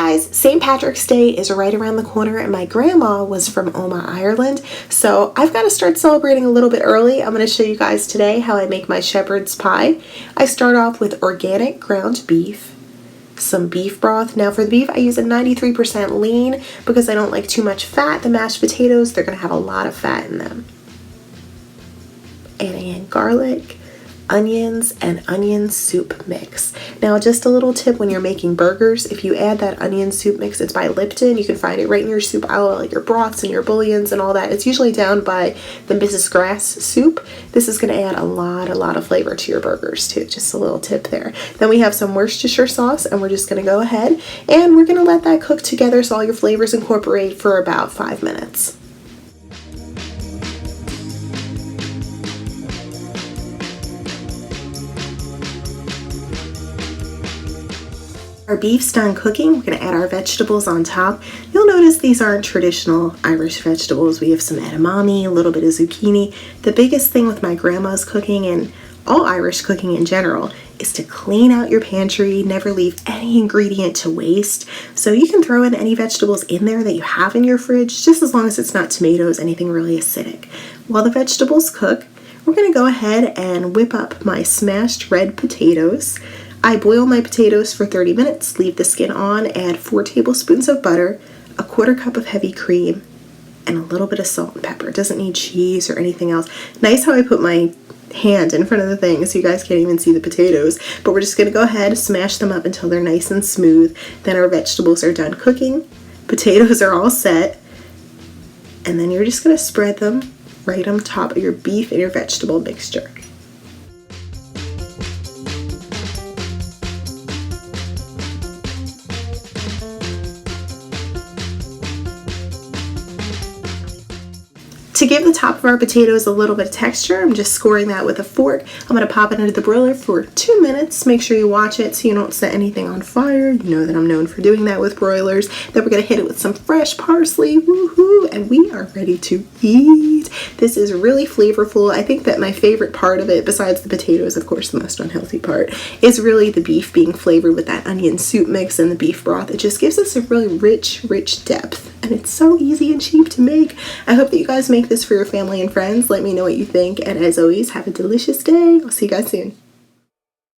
guys, St. Patrick's Day is right around the corner and my grandma was from Omagh, Ireland, so I've got to start celebrating a little bit early. I'm going to show you guys today how I make my shepherd's pie. I start off with organic ground beef, some beef broth. Now for the beef I use a 93% lean because I don't like too much fat. The mashed potatoes, they're going to have a lot of fat in them. Adding in garlic, onions, and onion soup mix. Now just a little tip when you're making burgers, if you add that onion soup mix, it's by Lipton. You can find it right in your soup aisle, like your broths and your bouillons and all that. It's usually down by the Mrs. Grass soup. This is going to add a lot of flavor to your burgers too. Just a little tip there. Then we have some Worcestershire sauce and we're just going to go ahead and we're going to let that cook together so all your flavors incorporate for about 5 minutes. Our beef's done cooking. We're going to add our vegetables on top. You'll notice these aren't traditional Irish vegetables. We have some edamame, a little bit of zucchini. The biggest thing with my grandma's cooking and all Irish cooking in general is to clean out your pantry, never leave any ingredient to waste. So you can throw in any vegetables in there that you have in your fridge, just as long as it's not tomatoes, anything really acidic. While the vegetables cook, we're going to go ahead and whip up my smashed red potatoes. I boil my potatoes for 30 minutes, leave the skin on, add 4 tablespoons of butter, a 1/4 cup of heavy cream, and a little bit of salt and pepper. It doesn't need cheese or anything else. Nice how I put my hand in front of the thing so you guys can't even see the potatoes, but we're just going to go ahead, smash them up until they're nice and smooth. Then our vegetables are done cooking, potatoes are all set, and then you're just going to spread them right on top of your beef and your vegetable mixture. To give the top of our potatoes a little bit of texture, I'm just scoring that with a fork. I'm going to pop it into the broiler for 2 minutes. Make sure you watch it so you don't set anything on fire. You know that I'm known for doing that with broilers. Then we're going to hit it with some fresh parsley, woohoo, and we are ready to eat. This is really flavorful. I think that my favorite part of it, besides the potatoes, of course the most unhealthy part, is really the beef being flavored with that onion soup mix and the beef broth. It just gives us a really rich depth, and it's so easy and cheap to make. I hope that you guys make this for your family and friends. Let me know what you think, and as always, have a delicious day. I'll see you guys soon.